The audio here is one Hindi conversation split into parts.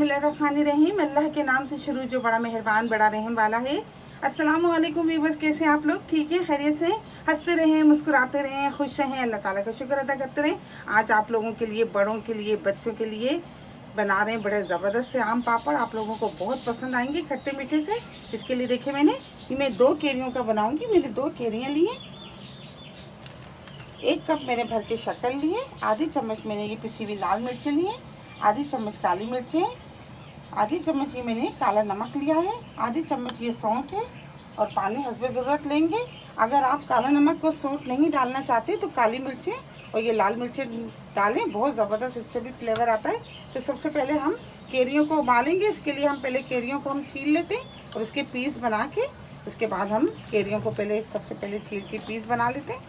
बिस्मिल्लाहिर्रहमानिर्रहीम। अल्लाह के नाम से शुरू जो बड़ा मेहरबान बड़ा रहम वाला है। अस्सलाम वालेकुम व्यूअर्स, कैसे हैं आप लोग? ठीक है, खैरियत से? हंसते रहें, मुस्कुराते रहें, खुश रहें, अल्लाह ताला का शुक्र अदा करते रहें। आज आप लोगों के लिए, बड़ों के लिए, बच्चों के लिए बना रहे हैं बड़े ज़बरदस्त से आम पापड़। आप लोगों को बहुत पसंद आएंगे खट्टे मीठे से। इसके लिए देखिए मैं 2 केरियों का बनाऊँगी। मैंने 2 केरियाँ लिए, 1 कप मैंने भर के शक्कर लिए, आधी चम्मच मैंने ये पिसी हुई लाल मिर्चें लिए, आधी चम्मच काली मिर्चें, आधी चम्मच ये मैंने काला नमक लिया है, आधी चम्मच ये सौंठ है और पानी हस्बे ज़रूरत लेंगे। अगर आप काला नमक को सौंठ नहीं डालना चाहते तो काली मिर्चें और ये लाल मिर्चें डालें, बहुत ज़बरदस्त इससे भी फ्लेवर आता है। तो सबसे पहले हम केरियों को उबालेंगे। इसके लिए हम पहले केरियों को हम छील लेते हैं और उसके पीस बना के उसके बाद हम केरियों को सबसे पहले छील के पीस बना लेते हैं।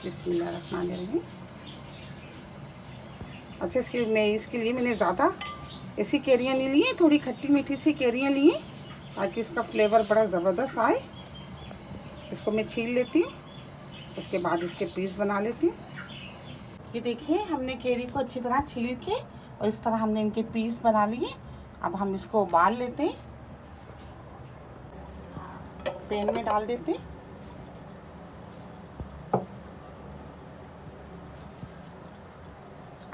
बिस्मिल्लाहिर्रहमानिर्रहीम। अच्छा, इसके लिए मैंने ज़्यादा ऐसी केरियाँ नहीं ली हैं, थोड़ी खट्टी मीठी सी केरियाँ ली हैं ताकि इसका फ्लेवर बड़ा ज़बरदस्त आए। इसको मैं छील लेती हूँ, उसके बाद इसके पीस बना लेती हूँ। ये देखिए, हमने केरी को अच्छी तरह छील के और इस तरह हमने इनके पीस बना लिए। अब हम इसको उबाल लेते हैं, पैन में डाल देते हैं।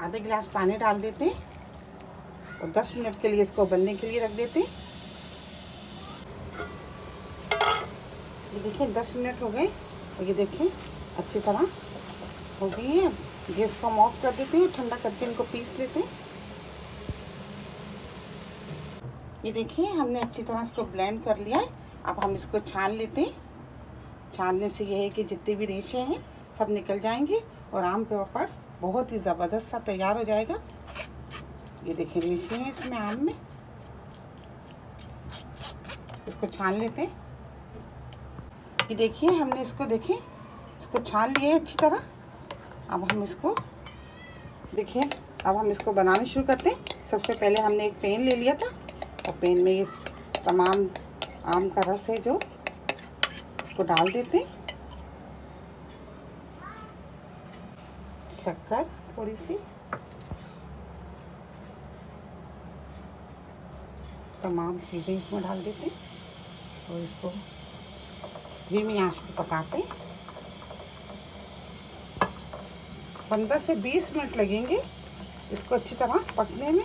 आधे गिलास पानी डाल देते हैं और 10 मिनट के लिए इसको उबलने के लिए रख देते हैं। ये देखिए 10 मिनट हो गए और ये देखिए अच्छी तरह हो गई है। गैस को हम ऑफ कर देते हैं, ठंडा करके इनको पीस लेते हैं। ये देखिए हमने अच्छी तरह इसको ब्लेंड कर लिया है। अब हम इसको छान लेते हैं। छानने से ये है कि जितने भी रेशे हैं सब निकल जाएंगे और आम पापड़ बहुत ही ज़बरदस्त सा तैयार हो जाएगा। ये देखिए रेशे हैं इसमें आम में। इसको छान लेते हैं। ये देखिए हमने इसको छान लिया है अच्छी तरह। अब हम इसको बनाना शुरू करते हैं। सबसे पहले हमने एक पैन ले लिया था और पैन में इस तमाम आम का रस है जो इसको डाल देते हैं। शक्कर थोड़ी सी, तमाम चीज़ें इसमें डाल देते हैं और इसको धीमी आंच पर पकाते हैं। 15 से 20 मिनट लगेंगे इसको अच्छी तरह पकने में,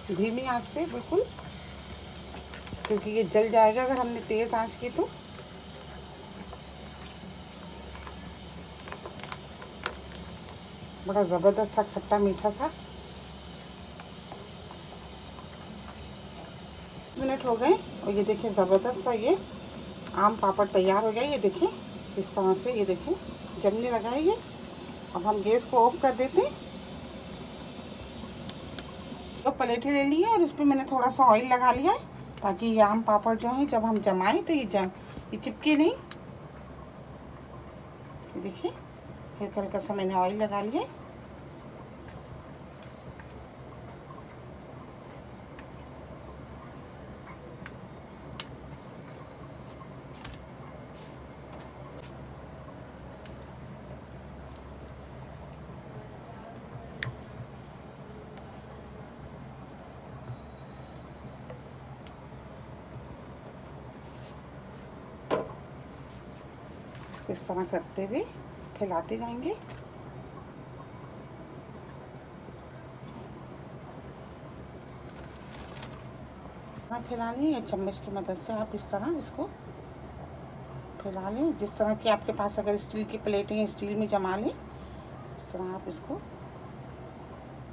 धीमी आंच पे बिल्कुल, क्योंकि ये जल जाएगा अगर हमने तेज़ आंच की तो। बड़ा ज़बरदस्त सा खट्टा मीठा सा। मिनट हो गए और ये देखिए ज़बरदस्त सा ये आम पापड़ तैयार हो गया। ये देखिए इस तरह से, ये देखिए जमने लगा है ये। अब हम गैस को ऑफ कर देते हैं। तो प्लेटें ले ली है और इस पर मैंने थोड़ा सा ऑयल लगा लिया है ताकि ये आम पापड़ जो है जब हम जमाएं तो ये चिपके नहीं। ये देखिए हल्का सा मैंने ऑयल लगा लिया है। इसको इस तरह करते हुए फैलाते जाएंगे। फैला लें या चम्मच की मदद से आप इस तरह इसको फैला लें। जिस तरह की आपके पास अगर स्टील की प्लेटें हैं, स्टील में जमा लें। इस तरह आप इसको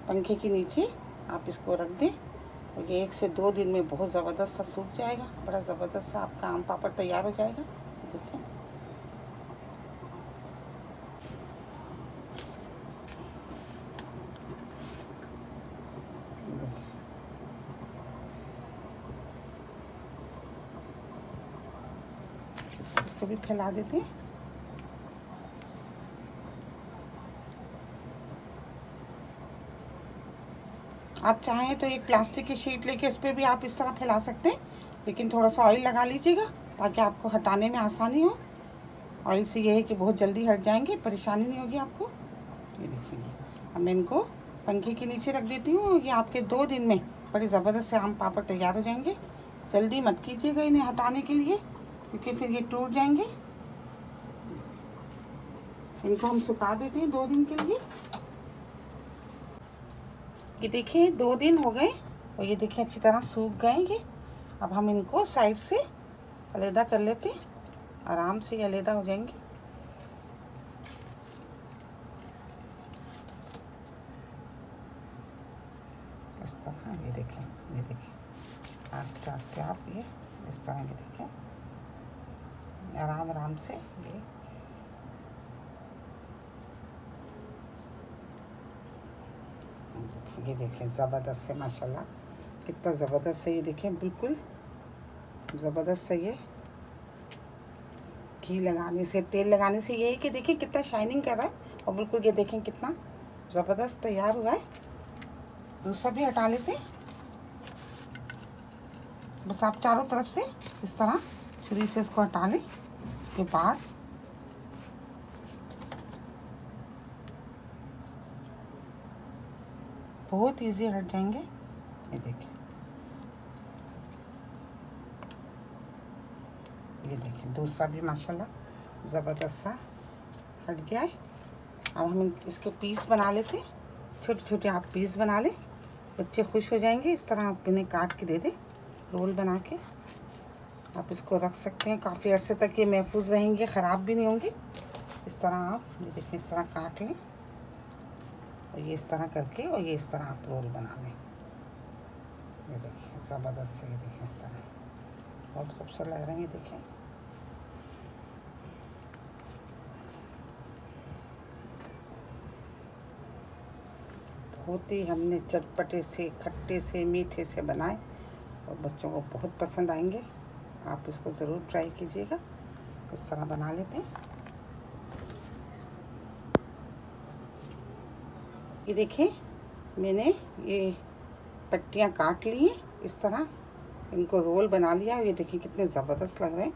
पंखे के नीचे आप इसको रख दें और ये 1 से 2 दिन में बहुत ज़बरदस्त सा सूख जाएगा। बड़ा ज़बरदस्त सा आपका आम पापड़ तैयार हो जाएगा। देखिए इसको भी फैला देते हैं। आप चाहें तो एक प्लास्टिक की शीट लेके उस पर भी आप इस तरह फैला सकते हैं, लेकिन थोड़ा सा ऑयल लगा लीजिएगा ताकि आपको हटाने में आसानी हो। ऑयल से ये है कि बहुत जल्दी हट जाएंगे, परेशानी नहीं होगी आपको। ये देखिए अब मैं इनको पंखे के नीचे रख देती हूँ। ये आपके 2 दिन में बड़े ज़बरदस्त से आम पापड़ तैयार हो जाएंगे। जल्दी मत कीजिएगा इन्हें हटाने के लिए, क्योंकि फिर ये टूट जाएंगे। इनको हम सुखा देते हैं 2 दिन के लिए। ये देखिए 2 दिन हो गए और ये देखिए अच्छी तरह सूख गए ये। अब हम इनको साइड से अलग कर लेते हैं, आराम से ये अलग हो जाएंगे। इस तरह ये देखिए आस्ते आस्ते आप ये इस तरह ये देखें, आराम आराम से ये देखें ज़बरदस्त है माशाल्लाह, कितना ज़बरदस्त है। ये देखें बिल्कुल ज़बरदस्त है। ये घी लगाने से, तेल लगाने से ये है कि देखिए कितना शाइनिंग कर रहा है और बिल्कुल ये देखें कितना ज़बरदस्त तैयार हुआ है। दूसरा भी हटा लेते हैं। बस आप चारों तरफ से इस तरह छुरी से इसको हटा लें। उसके बाद बहुत इजी हट जाएंगे। ये देखिए, ये देखिए दूसरा भी माशाल्लाह ज़बरदस्त सा हट गया है। अब हम इसके पीस बना लेते हैं। छोटे छोटे आप पीस बना लें, बच्चे खुश हो जाएंगे। इस तरह आप इन्हें काट के दे दें, रोल बना के आप इसको रख सकते हैं। काफ़ी अर्से तक ये महफूज रहेंगे, ख़राब भी नहीं होंगे। इस तरह आप ये देखिए इस तरह काट लें और ये इस तरह करके और ये इस तरह आप रोल बना लें। ये देखिए ज़बरदस्त से, ये देखिए इस तरह बहुत खूबसूरत लग रहे हैं। ये देखें बहुत ही हमने चटपटे से, खट्टे से, मीठे से बनाए और बच्चों को बहुत पसंद आएंगे। आप इसको ज़रूर ट्राई कीजिएगा। इस तरह बना लेते हैं। ये देखिए मैंने ये पट्टियाँ काट ली हैं, इस तरह इनको रोल बना लिया। ये देखिए कितने ज़बरदस्त लग रहे हैं।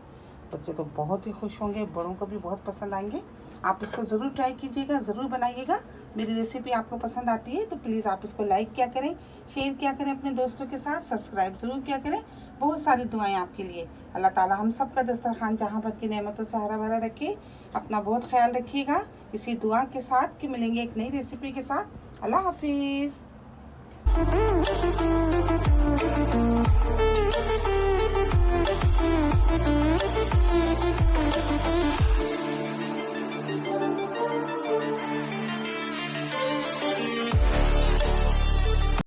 बच्चे तो बहुत ही खुश होंगे, बड़ों को भी बहुत पसंद आएंगे। आप इसको ज़रूर ट्राई कीजिएगा, ज़रूर बनाइएगा। मेरी रेसिपी आपको पसंद आती है तो प्लीज़ आप इसको लाइक किया करें, शेयर किया करें अपने दोस्तों के साथ, सब्सक्राइब ज़रूर किया करें। बहुत सारी दुआएं आपके लिए। अल्लाह ताला हम सब का दस्तरखान जहाँ भर की नेमतों से हरा भरा रखे। अपना बहुत ख्याल रखिएगा इसी दुआ के साथ कि मिलेंगे एक नई रेसिपी के साथ। अल्लाह हाफिज़।